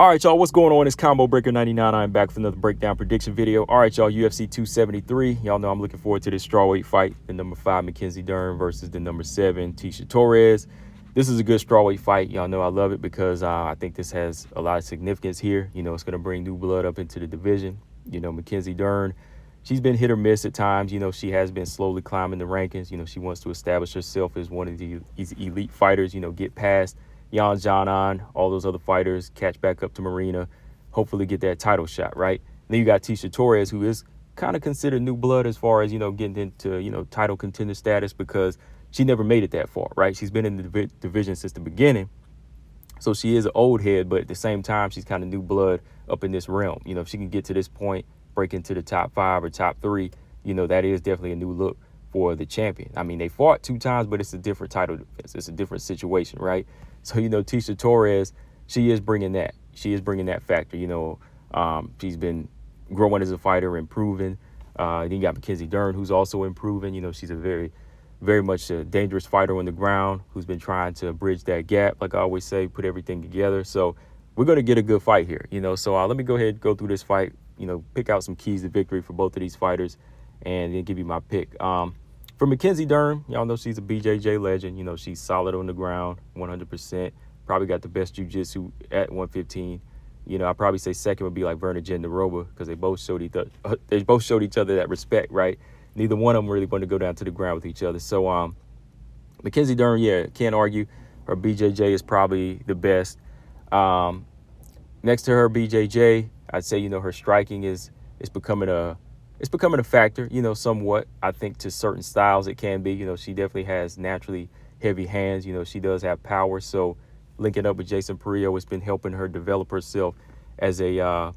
All right, y'all, what's going on? It's Combo Breaker 99. I'm back with another breakdown prediction video. All right, y'all, UFC 273. Y'all know I'm looking forward to this strawweight fight. The number 5 Mackenzie Dern versus the number 7 Tecia Torres. This is a good strawweight fight. Y'all know I love it because I think this has a lot of significance here. You know, it's going to bring new blood up into the division. You know, Mackenzie Dern, she's been hit or miss at times. You know, she has been slowly climbing the rankings. You know, she wants to establish herself as one of these elite fighters, you know, get past Jan Janan, all those other fighters, catch back up to Marina, hopefully get that title shot, right? And then you got Tecia Torres, who is kind of considered new blood as far as, you know, getting into, you know, title contender status because she never made it that far, right? She's been in the division since the beginning. So she is an old head, but at the same time, she's kind of new blood up in this realm. You know, if she can get to this point, break into the top 5 or top 3, you know, that is definitely a new look for the champion. I mean, they fought 2 times, but it's a different title defense. It's a different situation, right? So, you know, Tecia Torres, she is bringing that. She is bringing that factor. You know, she's been growing as a fighter, improving. Then you got Mackenzie Dern, who's also improving. You know, she's a very much a dangerous fighter on the ground who's been trying to bridge that gap, like I always say, put everything together. So we're going to get a good fight here, you know. So let me go ahead and go through this fight, you know, pick out some keys to victory for both of these fighters and then give you my pick. For Mackenzie Dern, y'all know she's a BJJ legend. You know, she's solid on the ground, 100%. Probably got the best jiu-jitsu at 115. You know, I'd probably say second would be like Verna Jandiroba because they both showed each other that respect, right? Neither one of them really want to go down to the ground with each other. So Mackenzie Dern, yeah, can't argue. Her BJJ is probably the best. Next to her BJJ, I'd say, you know, her striking is becoming a factor, you know, somewhat. I think to certain styles it can be. You know, she definitely has naturally heavy hands. You know, she does have power. So linking up with Jason Perillo has been helping her develop herself as a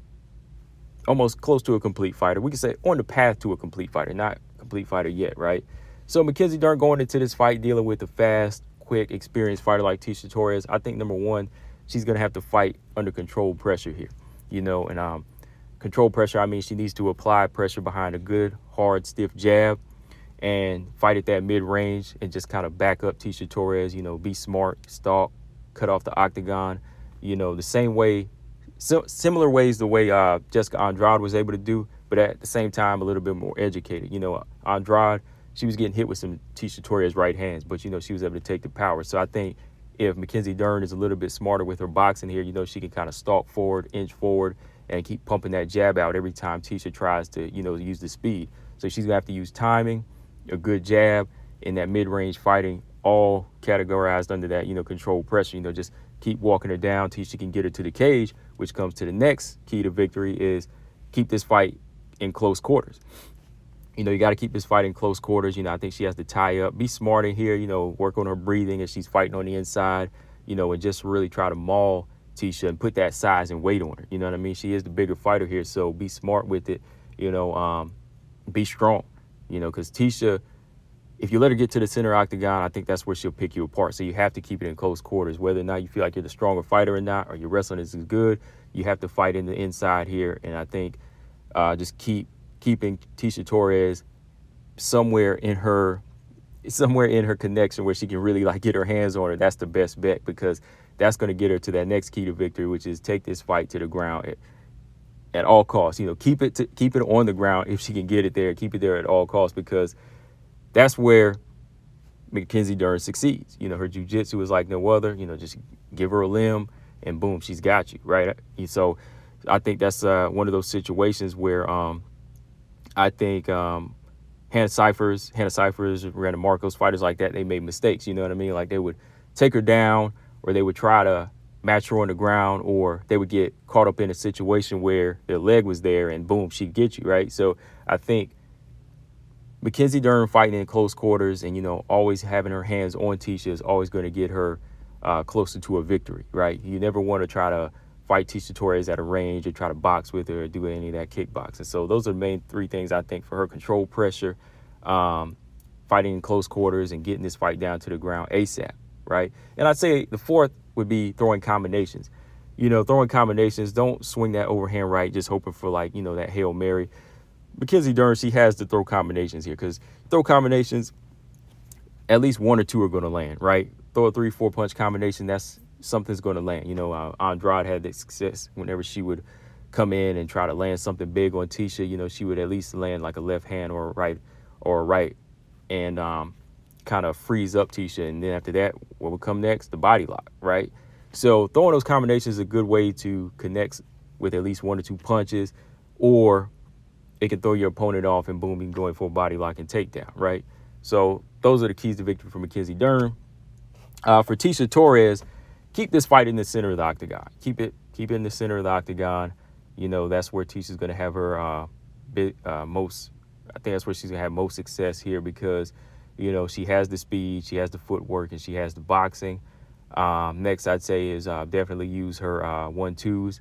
almost close to a complete fighter. We can say on the path to a complete fighter, not complete fighter yet, right? So Mackenzie Dern going into this fight, dealing with a fast, quick, experienced fighter like Tecia Torres, I think, number one, she's going to have to fight under controlled pressure here, you know, and controlled pressure, I mean, she needs to apply pressure behind a good, hard, stiff jab and fight at that mid-range and just kind of back up Tecia Torres, you know, be smart, stalk, cut off the octagon, you know, the same way, similar ways the way Jessica Andrade was able to do, but at the same time, a little bit more educated. You know, Andrade, she was getting hit with some Tecia Torres right hands, but, you know, she was able to take the power. So I think if Mackenzie Dern is a little bit smarter with her boxing here, you know, she can kind of stalk forward, inch forward, and keep pumping that jab out every time Tecia tries to, you know, use the speed. So she's going to have to use timing, a good jab, in that mid-range fighting, all categorized under that, you know, controlled pressure. You know, just keep walking her down. Tecia can get her to the cage, which comes to the next key to victory is keep this fight in close quarters. You know, you got to keep this fight in close quarters. You know, I think she has to tie up, be smart in here, you know, work on her breathing as she's fighting on the inside, you know, and just really try to maul Tecia and put that size and weight on her. You know what I mean? She is the bigger fighter here, so be smart with it, you know, be strong, you know, because Tecia, if you let her get to the center octagon, I think that's where she'll pick you apart. So you have to keep it in close quarters. Whether or not you feel like you're the stronger fighter or not, or your wrestling is as good, you have to fight in the inside here. And I think just keeping Tecia Torres somewhere in her connection where she can really like get her hands on her. That's the best bet because that's going to get her to that next key to victory, which is take this fight to the ground at all costs. You know, keep it on the ground if she can get it there. Keep it there at all costs because that's where Mackenzie Dern succeeds. You know, her jiu-jitsu is like no other. You know, just give her a limb and boom, she's got you, right? So I think that's one of those situations where I think Hannah Cyphers, Miranda Marcos, fighters like that, they made mistakes. You know what I mean? Like they would take her down or they would try to match her on the ground or they would get caught up in a situation where their leg was there and boom, she'd get you, right? So I think Mackenzie Dern fighting in close quarters and, you know, always having her hands on Tecia is always going to get her closer to a victory, right? You never want to try to fight Tecia Torres at a range or try to box with her or do any of that kickboxing. So those are the main 3 things I think for her: control pressure, fighting in close quarters, and getting this fight down to the ground ASAP, right? And I'd say the 4th would be throwing combinations. You know, throwing combinations, don't swing that overhand right, just hoping for like, you know, that Hail Mary. Mackenzie Dern, she has to throw combinations here because throw combinations, at least 1 or 2 are going to land, right? Throw a 3-4 punch combination, that's something's going to land. Andrade had that success whenever she would come in and try to land something big on Tecia. She would at least land like a left hand or a right, and kind of freeze up Tecia. And then after that, what would come next? The body lock, right? So throwing those combinations is a good way to connect with at least 1 or 2 punches, or it can throw your opponent off and boom, you can go in for a body lock and takedown, right? So those are the keys to victory for Mackenzie Dern. For Tecia Torres, keep this fight in the center of the octagon. Keep it in the center of the octagon. That's where Ticia's going to have her most. I think that's where she's going to have most success here because, she has the speed, she has the footwork, and she has the boxing. Next, I'd say is definitely use her 1-2s.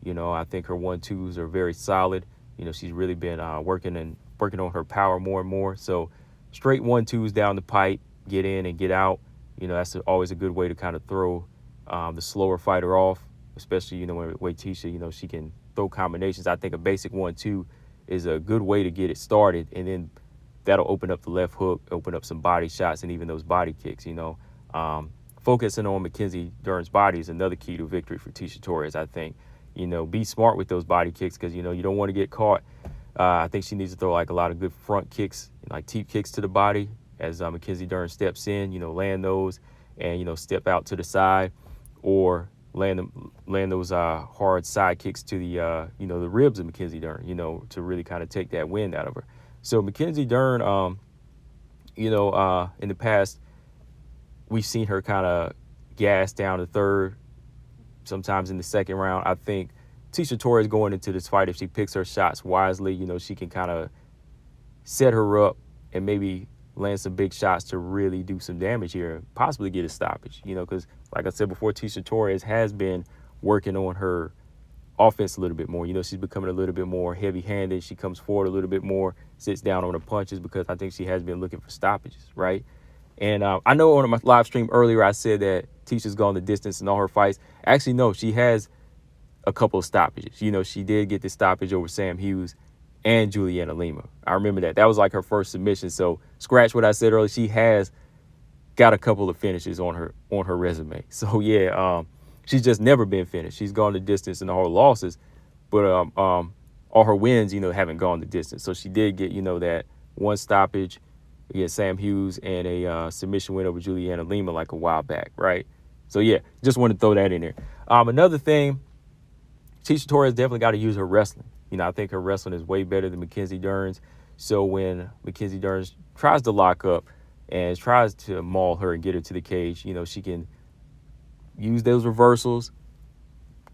I think her 1-2s are very solid. She's really been working on her power more and more. So straight 1-2s down the pipe, get in and get out. That's always a good way to kind of throw the slower fighter off, especially, when Tecia, she can throw combinations. I think a basic 1-2 is a good way to get it started, and then that'll open up the left hook, open up some body shots, and even those body kicks. Focusing on Mackenzie Dern's body is another key to victory for Tecia Torres, I think. Be smart with those body kicks because, you don't want to get caught. I think she needs to throw like a lot of good front kicks, like teep kicks to the body as Mackenzie Dern steps in, land those and, step out to the side, or land those hard side kicks to the, the ribs of Mackenzie Dern, to really kind of take that wind out of her. So Mackenzie Dern, in the past, we've seen her kind of gas down the third, sometimes in the second round. I think Tecia Torres going into this fight, if she picks her shots wisely, she can kind of set her up and maybe land some big shots to really do some damage here, possibly get a stoppage, because like I said before, Tecia Torres has been working on her offense a little bit more. She's becoming a little bit more heavy-handed. She comes forward a little bit more, sits down on her punches because I think she has been looking for stoppages, right? And I know on my live stream earlier I said that Ticia's gone the distance in all her fights. Actually, no, she has a couple of stoppages. She did get the stoppage over Sam Hughes and Juliana Lima. I remember that. That was like her first submission. So scratch what I said earlier. She has got a couple of finishes on her resume. So yeah, she's just never been finished. She's gone the distance in all her losses, but all her wins, haven't gone the distance. So she did get, that one stoppage against Sam Hughes and a submission win over Juliana Lima like a while back, right? So yeah, just wanted to throw that in there. Another thing, Tecia Torres definitely got to use her wrestling. I think her wrestling is way better than Mackenzie Dern's. So when Mackenzie Dern tries to lock up and tries to maul her and get her to the cage, she can use those reversals,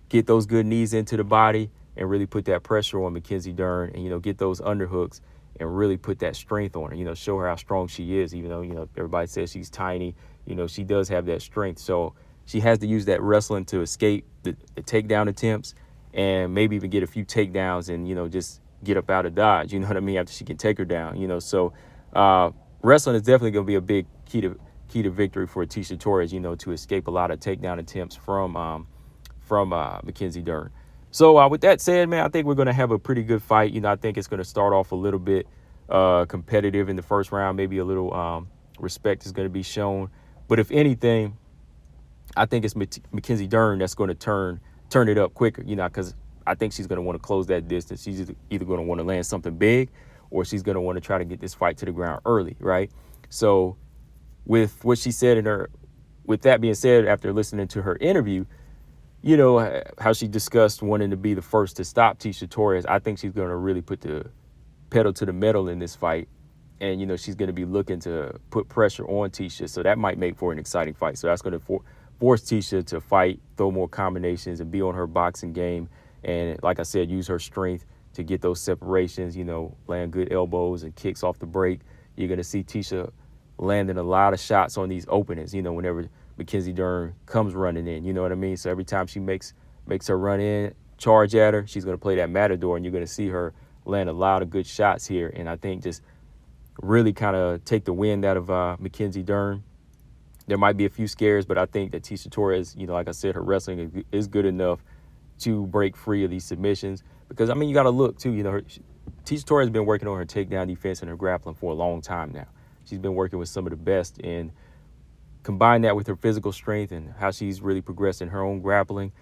get those good knees into the body, and really put that pressure on Mackenzie Dern and, get those underhooks and really put that strength on her, show her how strong she is, even though, everybody says she's tiny, she does have that strength. So she has to use that wrestling to escape the takedown attempts and maybe even get a few takedowns and, just get up out of dodge, after she can take her down, So wrestling is definitely going to be a big key to victory for Tecia Torres, to escape a lot of takedown attempts from Mackenzie Dern. So with that said, man, I think we're going to have a pretty good fight. I think it's going to start off a little bit competitive in the first round. Maybe a little respect is going to be shown. But if anything, I think it's Mackenzie Dern that's going to turn it up quicker, because I think she's going to want to close that distance. She's either going to want to land something big or she's going to want to try to get this fight to the ground early, right? So with what she said with that being said, after listening to her interview, how she discussed wanting to be the first to stop Tecia Torres, I think she's going to really put the pedal to the metal in this fight. And, she's going to be looking to put pressure on Tecia. So that might make for an exciting fight. So that's going to force Tecia to fight, throw more combinations, and be on her boxing game. And like I said, use her strength to get those separations, land good elbows and kicks off the break. You're going to see Tecia landing a lot of shots on these openings, whenever Mackenzie Dern comes running in, you know what I mean? So every time she makes her run in, charge at her, she's going to play that matador, and you're going to see her land a lot of good shots here. And I think just really kind of take the wind out of Mackenzie Dern. There might be a few scares, but I think that Tecia Torres, like I said, her wrestling is good enough to break free of these submissions. Because, you got to look, too. Tecia Torres has been working on her takedown defense and her grappling for a long time now. She's been working with some of the best in combine that with her physical strength and how she's really progressed in her own grappling,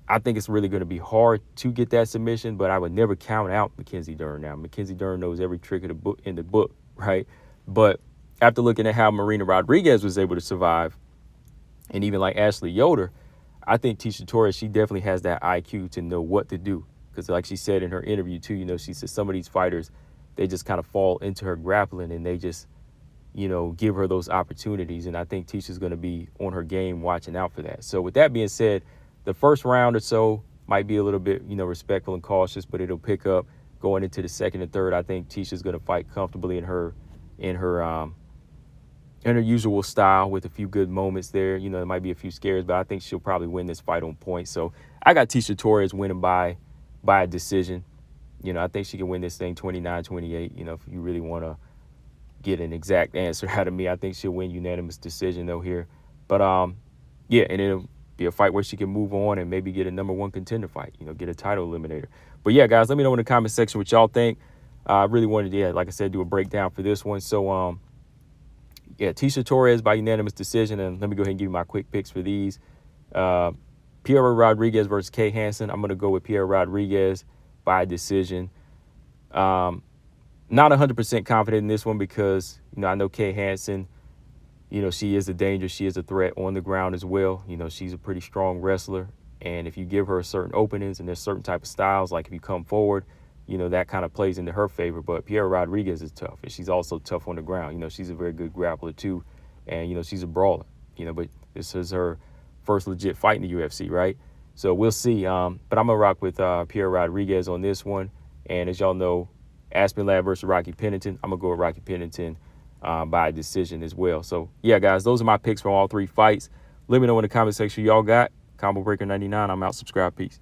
I think it's really going to be hard to get that submission, but I would never count out Mackenzie Dern now. Mackenzie Dern knows every trick of the book in the book, right? But after looking at how Marina Rodriguez was able to survive, and even like Ashley Yoder, I think Tecia Torres, she definitely has that IQ to know what to do. Because like she said in her interview too, you know, she said some of these fighters, they just kind of fall into her grappling and they just, you know, give her those opportunities. And I think Ticia's going to be on her game watching out for that. So with that being said, the first round or so might be a little bit, you know, respectful and cautious, but it'll pick up going into the second and third. I think Ticia's going to fight comfortably in her usual style with a few good moments there. You know, there might be a few scares, but I think she'll probably win this fight on point. So I got Tecia Torres winning by a decision. You know, I think she can win this thing 29-28. You know, if you really want to get an exact answer out of me, I think she'll win unanimous decision though here. But yeah, and it'll be a fight where she can move on and maybe get a #1 contender fight, you know, get a title eliminator. But yeah, guys, let me know in the comment section what y'all think. I really wanted to, yeah, like I said, do a breakdown for this one. So yeah, Tecia Torres by unanimous decision. And let me go ahead and give you my quick picks for these. Piera Rodriguez versus Kay Hansen. I'm going to go with Piera Rodriguez by decision. Not 100% confident in this one because, you know, I know Kay Hansen, you know, she is a danger. She is a threat on the ground as well. You know, she's a pretty strong wrestler. And if you give her certain openings and there's certain type of styles, like if you come forward, you know, that kind of plays into her favor. But Piera Rodriguez is tough, and she's also tough on the ground. You know, she's a very good grappler too, and, you know, she's a brawler. You know, but this is her first legit fight in the UFC, right? So we'll see. But I'm going to rock with Piera Rodriguez on this one. And as y'all know, Aspen Ladd versus Rocky Pennington. I'm going to go with Rocky Pennington by decision as well. So, yeah, guys, those are my picks from all three fights. Let me know in the comment section y'all got. Combo Breaker 99. I'm out. Subscribe. Peace.